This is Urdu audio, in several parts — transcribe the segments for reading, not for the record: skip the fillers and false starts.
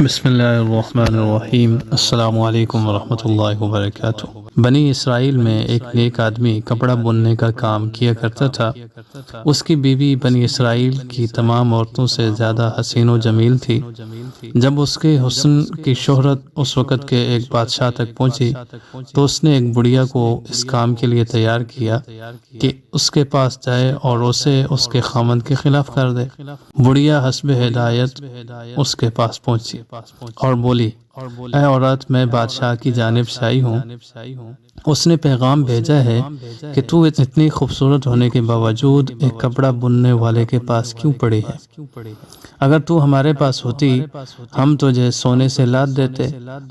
بسم اللہ الرحمن الرحیم۔ السلام علیکم ورحمۃ اللہ وبرکاتہ۔ بنی اسرائیل میں ایک نیک آدمی کپڑا بننے کا کام کیا کرتا تھا۔ اس کی بیوی بنی اسرائیل کی تمام عورتوں سے زیادہ حسین و جمیل تھی۔ جب اس کے حسن کی شہرت اس وقت کے ایک بادشاہ تک پہنچی تو اس نے ایک بڑھیا کو اس کام کے لیے تیار کیا کہ اس کے پاس جائے اور اسے اس کے خاوند کے خلاف کر دے۔ بڑھیا حسب ہدایت اس کے پاس پہنچی اور بولی، اے عورت، میں بادشاہ کی جانب سے آئی ہوں۔ اس نے پیغام بھیجا ہے کہ تو اتنی خوبصورت ہونے کے باوجود ایک کپڑا بننے والے کے پاس کیوں پڑی ہے؟ اگر تو ہمارے پاس ہوتی ہم تجھے سونے سے لاد دیتے،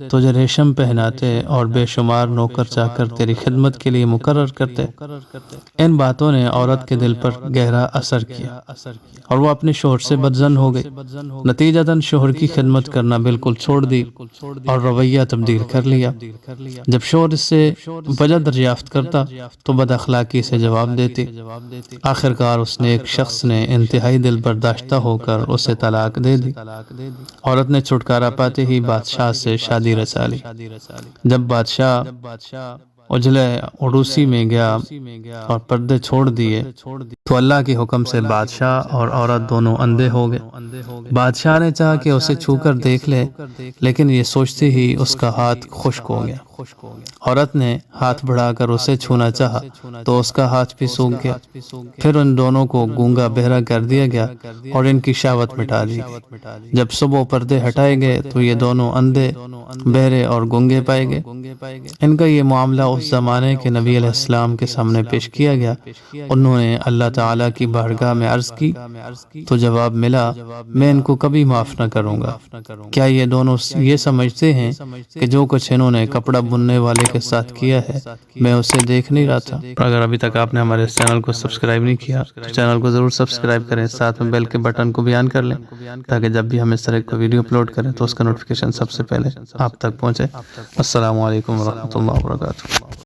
تجھے ریشم پہناتے اور بے شمار نوکر چاکر تیری خدمت کے لیے مقرر کرتے۔ ان باتوں نے عورت کے دل پر گہرا اثر کیا اور وہ اپنے شوہر سے بدظن ہو گئی۔ نتیجتاً شوہر کی خدمت کرنا بالکل چھوڑ دی اور رویہ تبدیل کر لیا۔ جب شوہر اس سے وجہ دریافت کرتا تو بد اخلاقی سے جواب دیتی۔ آخر کار اس نے ایک شخص نے انتہائی دل برداشتہ ہو کر اسے طلاق دے دی۔ عورت نے چھٹکارا پاتے ہی بادشاہ سے شادی رچا لی۔ جب بادشاہ اجلے عروسی میں گیا اور پردے چھوڑ دیے تو اللہ کے حکم سے بادشاہ اور عورت دونوں اندھے ہو گئے۔ بادشاہ نے چاہا کہ اسے چھو کر دیکھ لے، لیکن یہ سوچتے ہی اس کا ہاتھ خشک ہو گیا۔ عورت نے ہاتھ بڑھا کر اسے چھونا چاہا تو اس کا ہاتھ بھی سوکھ گیا۔ پھر ان دونوں کو گونگا بہرا کر دیا گیا اور ان کی شہوت مٹا دی گئی۔ جب صبح پردے ہٹائے گئے تو یہ دونوں اندھے، بہرے اور گونگے پائے گئے۔ ان کا یہ معاملہ اس زمانے کے نبی علیہ السلام کے سامنے پیش کیا گیا۔ انہوں نے اللہ تعالیٰ کی بارگاہ میں عرض کی تو جواب ملا، میں ان کو کبھی معاف نہ کروں گا۔ کیا یہ دونوں یہ سمجھتے ہیں کہ جو کچھ انہوں نے کپڑا بننے والے کے ساتھ کیا ہے میں اسے دیکھ نہیں رہا تھا؟ اگر ابھی تک آپ نے ہمارے اس چینل کو سبسکرائب نہیں کیا تو چینل کو ضرور سبسکرائب کریں، ساتھ میں بیل کے بٹن کو بھی آن کر لیں تاکہ جب بھی ہم اس طرح کا ویڈیو اپلوڈ کریں تو اس کا نوٹیفیکیشن سب سے پہلے آپ تک پہنچے۔ السلام علیکم ورحمۃ اللہ وبرکاتہ۔